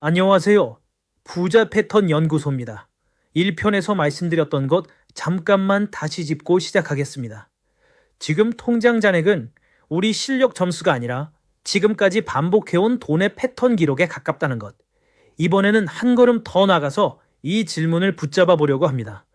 안녕하세요. 부자 패턴 연구소입니다. 1편에서 말씀드렸던 것 잠깐만 다시 짚고 시작하겠습니다. 지금 통장 잔액은 우리 실력 점수가 아니라 지금까지 반복해온 돈의 패턴 기록에 가깝다는 것. 이번에는 한 걸음 더 나가서 이 질문을 붙잡아 보려고 합니다.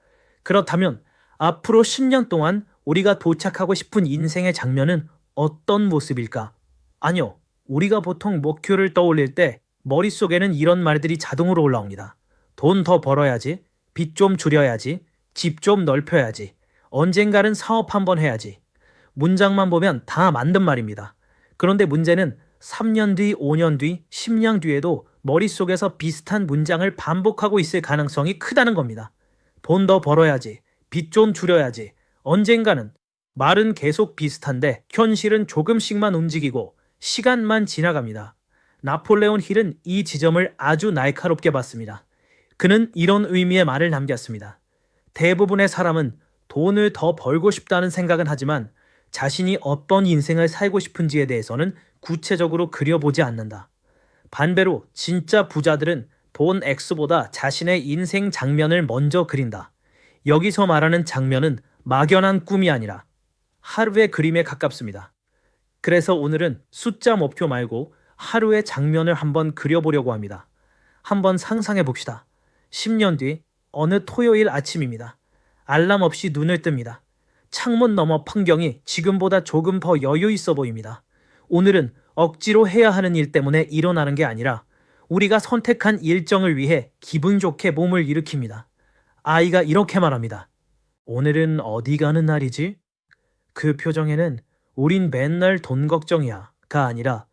그렇다면 앞으로 10년 동안 우리가 도착하고 싶은 인생의 장면은 어떤 모습일까? 아니요. 우리가 보통 목표를 떠올릴 때 머릿속에는 이런 말들이 자동으로 올라옵니다. 돈 더 벌어야지, 빚 좀 줄여야지, 집 좀 넓혀야지, 언젠가는 사업 한번 해야지. 문장만 보면 다 맞는 말입니다. 그런데 문제는 3년 뒤, 5년 뒤, 10년 뒤에도 머릿속에서 비슷한 문장을 반복하고 있을 가능성이 크다는 겁니다. 돈 더 벌어야지, 빚 좀 줄여야지, 언젠가는. 말은 계속 비슷한데 현실은 조금씩만 움직이고 시간만 지나갑니다. 나폴레온 힐은 이 지점을 아주 날카롭게 봤습니다. 그는 이런 의미의 말을 남겼습니다. 대부분의 사람은 돈을 더 벌고 싶다는 생각은 하지만 자신이 어떤 인생을 살고 싶은지에 대해서는 구체적으로 그려보지 않는다. 반대로 진짜 부자들은 돈 액수보다 자신의 인생 장면을 먼저 그린다. 여기서 말하는 장면은 막연한 꿈이 아니라 하루의 그림에 가깝습니다. 그래서 오늘은 숫자 목표 말고 하루의 장면을 한번 그려보려고 합니다. 한번 상상해 봅시다. 10년 뒤 어느 토요일 아침입니다. 알람 없이 눈을 뜹니다. 창문 너머 풍경이 지금보다 조금 더 여유 있어 보입니다. 오늘은 억지로 해야 하는 일 때문에 일어나는 게 아니라 우리가 선택한 일정을 위해 기분 좋게 몸을 일으킵니다. 아이가 이렇게 말합니다. 오늘은 어디 가는 날이지? 그 표정에는 우린 맨날 돈 걱정이야가 아니라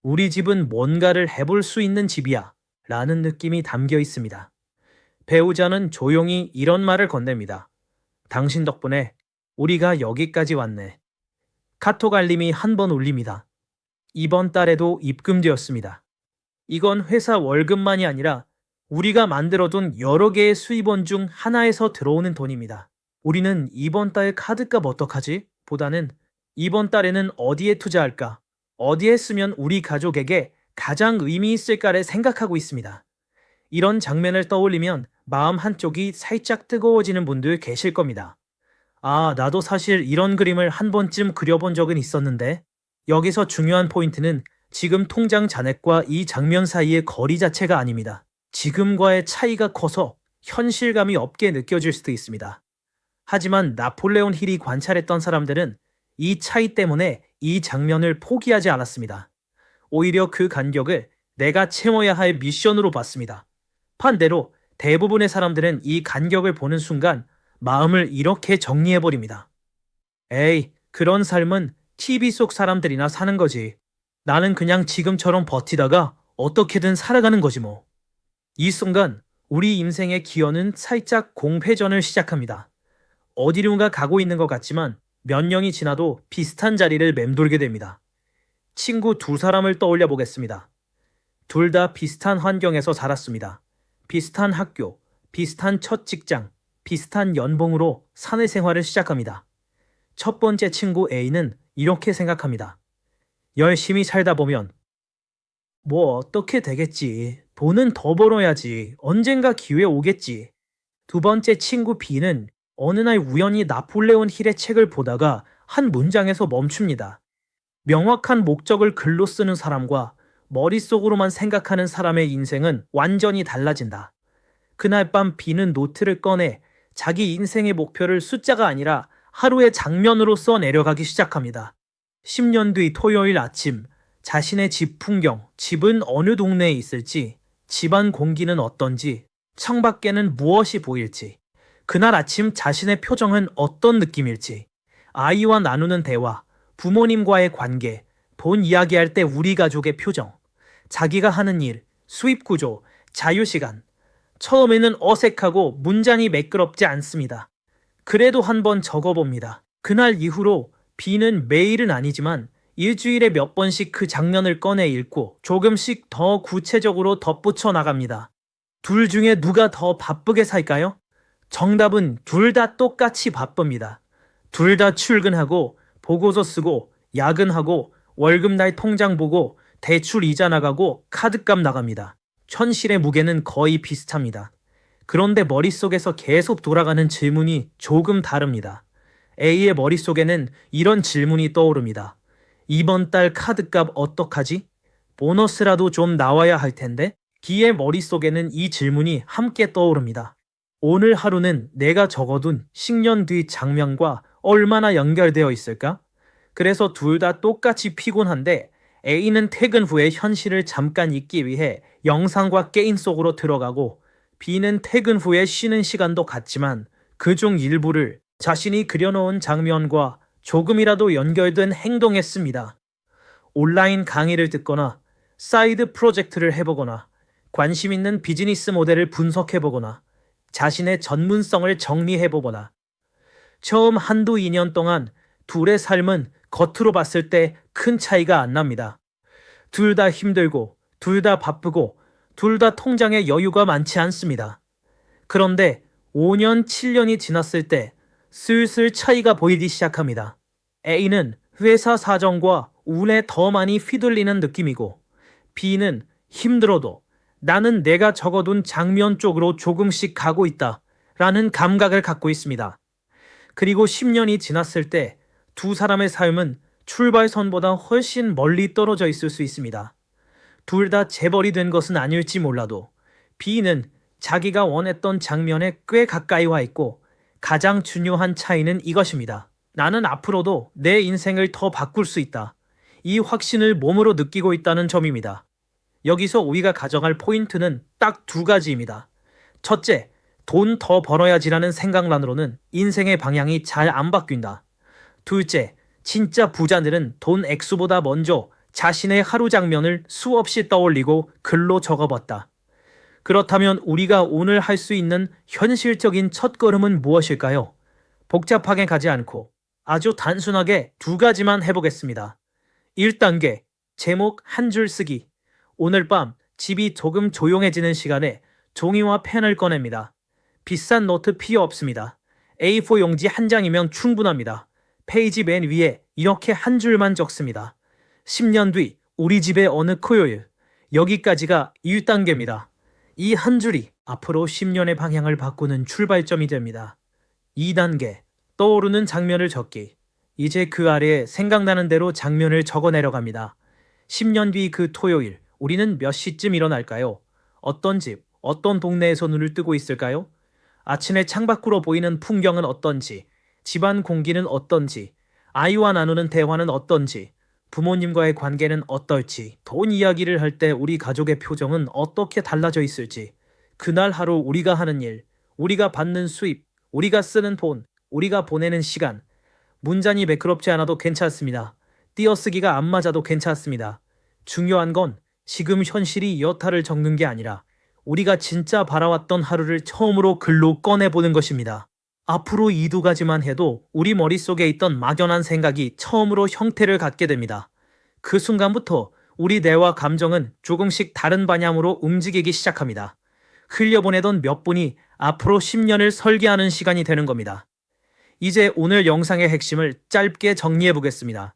우리 집은 뭔가를 해볼 수 있는 집이야 라는 느낌이 담겨 있습니다. 배우자는 조용히 이런 말을 건넵니다. 당신 덕분에 우리가 여기까지 왔네. 카톡 알림이 한 번 울립니다. 이번 달에도 입금되었습니다. 이건 회사 월급만이 아니라 우리가 만들어둔 여러 개의 수입원 중 하나에서 들어오는 돈입니다. 우리는 이번 달 카드값 어떡하지? 보다는 이번 달에는 어디에 투자할까? 어디에 쓰면 우리 가족에게 가장 의미 있을까를 생각하고 있습니다. 이런 장면을 떠올리면 마음 한쪽이 살짝 뜨거워지는 분들 계실 겁니다. 아, 나도 사실 이런 그림을 한 번쯤 그려본 적은 있었는데, 여기서 중요한 포인트는 지금 통장 잔액과 이 장면 사이의 거리 자체가 아닙니다. 지금과의 차이가 커서 현실감이 없게 느껴질 수도 있습니다. 하지만 나폴레온 힐이 관찰했던 사람들은 이 차이 때문에 이 장면을 포기하지 않았습니다. 오히려 그 간격을 내가 채워야 할 미션으로 봤습니다. 반대로 대부분의 사람들은 이 간격을 보는 순간 마음을 이렇게 정리해버립니다. 에이, 그런 삶은 TV 속 사람들이나 사는 거지. 나는 그냥 지금처럼 버티다가 어떻게든 살아가는 거지 뭐. 이 순간 우리 인생의 기어는 살짝 공회전을 시작합니다. 어디론가 가고 있는 것 같지만 몇 년이 지나도 비슷한 자리를 맴돌게 됩니다. 친구 두 사람을 떠올려 보겠습니다. 둘 다 비슷한 환경에서 자랐습니다. 비슷한 학교, 비슷한 첫 직장, 비슷한 연봉으로 사내생활을 시작합니다. 첫 번째 친구 A는 이렇게 생각합니다. 열심히 살다 보면 뭐 어떻게 되겠지. 돈은 더 벌어야지. 언젠가 기회 오겠지. 두 번째 친구 B는 어느 날 우연히 나폴레온 힐의 책을 보다가 한 문장에서 멈춥니다. 명확한 목적을 글로 쓰는 사람과 머릿속으로만 생각하는 사람의 인생은 완전히 달라진다. 그날 밤 B는 노트를 꺼내 자기 인생의 목표를 숫자가 아니라 하루의 장면으로 써 내려가기 시작합니다. 10년 뒤 토요일 아침, 자신의 집 풍경, 집은 어느 동네에 있을지, 집안 공기는 어떤지, 창밖에는 무엇이 보일지, 그날 아침 자신의 표정은 어떤 느낌일지, 아이와 나누는 대화, 부모님과의 관계, 돈 이야기할 때 우리 가족의 표정, 자기가 하는 일, 수입 구조, 자유시간. 처음에는 어색하고 문장이 매끄럽지 않습니다. 그래도 한번 적어봅니다. 그날 이후로 B는 매일은 아니지만 일주일에 몇 번씩 그 장면을 꺼내 읽고 조금씩 더 구체적으로 덧붙여 나갑니다. 둘 중에 누가 더 바쁘게 살까요? 정답은 둘 다 똑같이 바쁩니다. 둘 다 출근하고 보고서 쓰고 야근하고 월급날 통장 보고 대출 이자 나가고 카드값 나갑니다. 현실의 무게는 거의 비슷합니다. 그런데 머릿속에서 계속 돌아가는 질문이 조금 다릅니다. A의 머릿속에는 이런 질문이 떠오릅니다. 이번 달 카드값 어떡하지? 보너스라도 좀 나와야 할 텐데? B의 머릿속에는 이 질문이 함께 떠오릅니다. 오늘 하루는 내가 적어둔 10년 뒤 장면과 얼마나 연결되어 있을까? 그래서 둘 다 똑같이 피곤한데 A는 퇴근 후에 현실을 잠깐 잊기 위해 영상과 게임 속으로 들어가고 B는 퇴근 후에 쉬는 시간도 같지만 그중 일부를 자신이 그려놓은 장면과 조금이라도 연결된 행동했습니다. 온라인 강의를 듣거나 사이드 프로젝트를 해보거나 관심 있는 비즈니스 모델을 분석해보거나 자신의 전문성을 정리해보거나 처음 한두 2년 동안 둘의 삶은 겉으로 봤을 때 큰 차이가 안 납니다. 둘 다 힘들고 둘 다 바쁘고 둘 다 통장에 여유가 많지 않습니다. 그런데 5년, 7년이 지났을 때 슬슬 차이가 보이기 시작합니다. A는 회사 사정과 운에 더 많이 휘둘리는 느낌이고 B는 힘들어도 나는 내가 적어둔 장면 쪽으로 조금씩 가고 있다 라는 감각을 갖고 있습니다. 그리고 10년이 지났을 때 두 사람의 삶은 출발선보다 훨씬 멀리 떨어져 있을 수 있습니다. 둘 다 재벌이 된 것은 아닐지 몰라도 B는 자기가 원했던 장면에 꽤 가까이 와 있고 가장 중요한 차이는 이것입니다. 나는 앞으로도 내 인생을 더 바꿀 수 있다. 이 확신을 몸으로 느끼고 있다는 점입니다. 여기서 우리가 가져갈 포인트는 딱 두 가지입니다. 첫째, 돈 더 벌어야지라는 생각만으로는 인생의 방향이 잘 안 바뀐다. 둘째, 진짜 부자들은 돈 액수보다 먼저 자신의 하루 장면을 수없이 떠올리고 글로 적어봤다. 그렇다면 우리가 오늘 할 수 있는 현실적인 첫걸음은 무엇일까요? 복잡하게 가지 않고 아주 단순하게 두 가지만 해보겠습니다. 1단계, 제목 한 줄 쓰기. 오늘 밤 집이 조금 조용해지는 시간에 종이와 펜을 꺼냅니다. 비싼 노트 필요 없습니다. A4 용지 한 장이면 충분합니다. 페이지 맨 위에 이렇게 한 줄만 적습니다. 10년 뒤 우리 집의 어느 토요일. 여기까지가 1단계입니다. 이 한 줄이 앞으로 10년의 방향을 바꾸는 출발점이 됩니다. 2단계, 떠오르는 장면을 적기. 이제 그 아래에 생각나는 대로 장면을 적어 내려갑니다. 10년 뒤 그 토요일, 우리는 몇 시쯤 일어날까요? 어떤 집, 어떤 동네에서 눈을 뜨고 있을까요? 아침에 창밖으로 보이는 풍경은 어떤지, 집안 공기는 어떤지, 아이와 나누는 대화는 어떤지, 부모님과의 관계는 어떨지, 돈 이야기를 할 때 우리 가족의 표정은 어떻게 달라져 있을지, 그날 하루 우리가 하는 일, 우리가 받는 수입, 우리가 쓰는 돈, 우리가 보내는 시간, 문장이 매끄럽지 않아도 괜찮습니다. 띄어쓰기가 안 맞아도 괜찮습니다. 중요한 건 지금 현실이 여타를 적는 게 아니라 우리가 진짜 바라왔던 하루를 처음으로 글로 꺼내보는 것입니다. 앞으로 이 두 가지만 해도 우리 머릿속에 있던 막연한 생각이 처음으로 형태를 갖게 됩니다. 그 순간부터 우리 뇌와 감정은 조금씩 다른 방향으로 움직이기 시작합니다. 흘려보내던 몇 분이 앞으로 10년을 설계하는 시간이 되는 겁니다. 이제 오늘 영상의 핵심을 짧게 정리해 보겠습니다.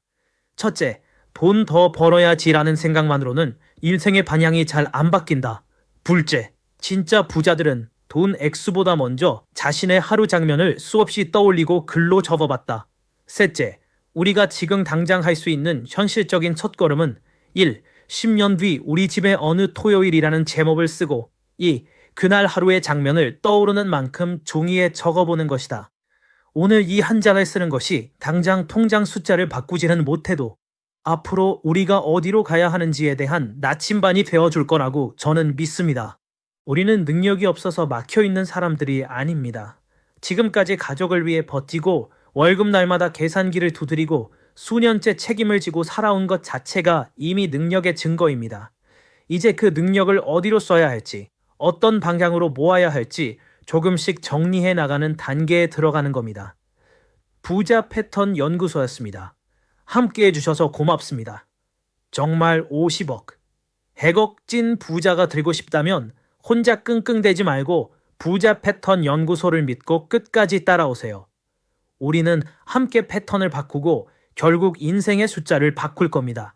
첫째, 돈 더 벌어야지라는 생각만으로는 인생의 방향이 잘 안 바뀐다. 둘째, 진짜 부자들은 돈 액수보다 먼저 자신의 하루 장면을 수없이 떠올리고 글로 적어봤다. 셋째, 우리가 지금 당장 할 수 있는 현실적인 첫걸음은 1. 10년 뒤 우리 집의 어느 토요일이라는 제목을 쓰고 2. 그날 하루의 장면을 떠오르는 만큼 종이에 적어보는 것이다. 오늘 이 한 장을 쓰는 것이 당장 통장 숫자를 바꾸지는 못해도 앞으로 우리가 어디로 가야 하는지에 대한 나침반이 되어줄 거라고 저는 믿습니다. 우리는 능력이 없어서 막혀있는 사람들이 아닙니다. 지금까지 가족을 위해 버티고 월급날마다 계산기를 두드리고 수년째 책임을 지고 살아온 것 자체가 이미 능력의 증거입니다. 이제 그 능력을 어디로 써야 할지, 어떤 방향으로 모아야 할지 조금씩 정리해 나가는 단계에 들어가는 겁니다. 부자 패턴 연구소였습니다. 함께 해주셔서 고맙습니다. 정말 50억, 100억 찐 부자가 되고 싶다면 혼자 끙끙대지 말고 부자 패턴 연구소를 믿고 끝까지 따라오세요. 우리는 함께 패턴을 바꾸고 결국 인생의 숫자를 바꿀 겁니다.